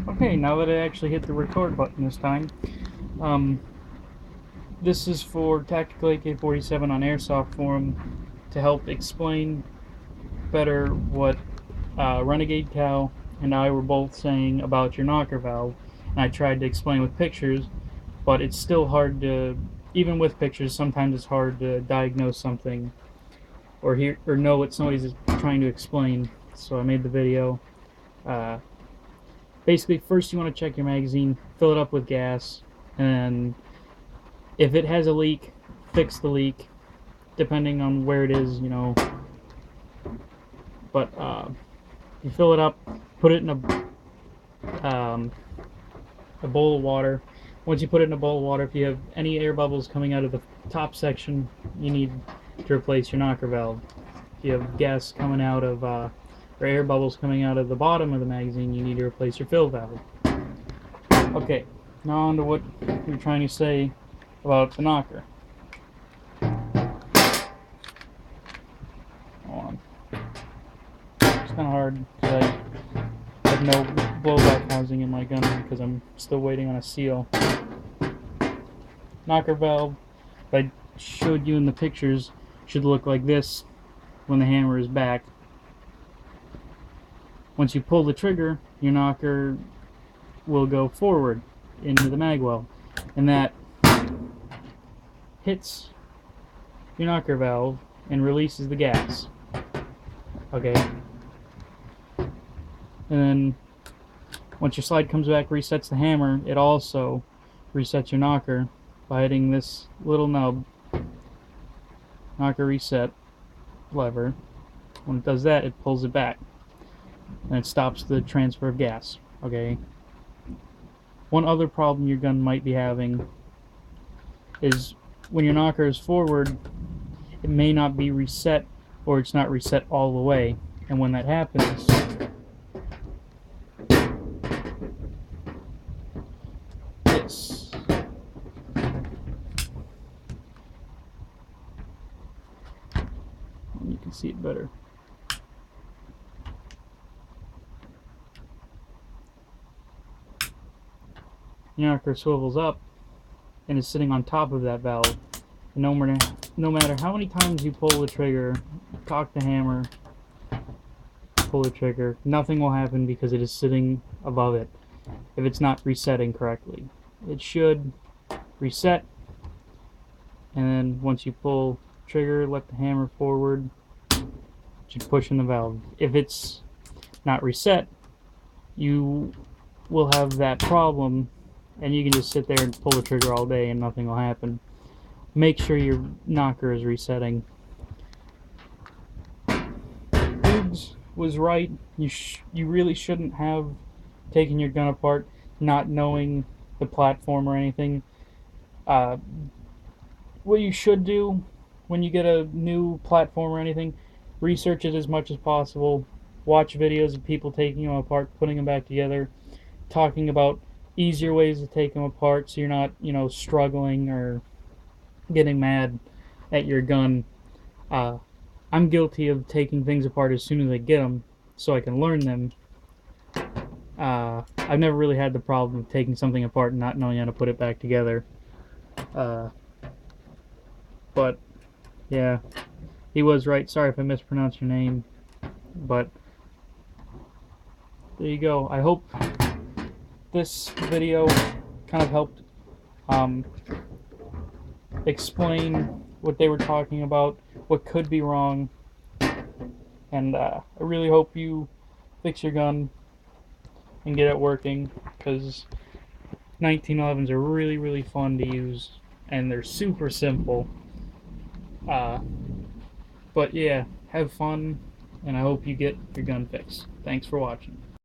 Okay, now that I actually hit the record button this time, this is for tacticalak47 on Airsoft Forum to help explain better what Renegade Cow and I were both saying about your knocker valve. And I tried to explain with pictures, but it's still hard to, even with pictures, sometimes it's hard to diagnose something or hear or know what somebody's trying to explain. So I made the video. Uh, Basically, first you want to check your magazine, fill it up with gas, and if it has a leak, fix the leak, depending on where it is, you know. But you fill it up, put it in a bowl of water. Once you put it in a bowl of water, if you have any air bubbles coming out of the top section, you need to replace your knocker valve. If you have gas coming out of, or air bubbles coming out of the bottom of the magazine, you need to replace your fill valve. Okay, now on to what you're trying to say about the knocker. Hold on. It's kind of hard because I have no blowback housing in my gun because I'm still waiting on a seal. Knocker valve, like I showed you in the pictures, should look like this when the hammer is back. Once you pull the trigger, your knocker will go forward into the mag well, and that hits your knocker valve and releases the gas. Okay. And then once your slide comes back, resets the hammer, it also resets your knocker by hitting this little nub, knocker reset lever. When it does that, it pulls it back and it stops the transfer of gas. Okay. One other problem your gun might be having is when your knocker is forward, it may not be reset, or it's not reset all the way. And when that happens, this you can see it better. Your knocker swivels up and is sitting on top of that valve. And no matter how many times you pull the trigger, cock the hammer, pull the trigger, nothing will happen because it is sitting above it if it's not resetting correctly. It should reset, and then once you pull trigger, let the hammer forward, it should push in the valve. If it's not reset, you will have that problem, and you can just sit there and pull the trigger all day and nothing will happen. Make sure your knocker is resetting. Boogs was right. You really shouldn't have taken your gun apart not knowing the platform or anything. What you should do when you get a new platform or anything, research it as much as possible. Watch videos of people taking them apart, putting them back together, talking about easier ways to take them apart so you're not, you know, struggling or getting mad at your gun. I'm guilty of taking things apart as soon as I get them so I can learn them. I've never really had the problem of taking something apart and not knowing how to put it back together. But yeah, he was right. Sorry if I mispronounced your name, but there you go. I hope this video kind of helped explain what they were talking about, what could be wrong, and I really hope you fix your gun and get it working, because 1911s are really, really fun to use, and they're super simple. But yeah, have fun, and I hope you get your gun fixed. Thanks for watching.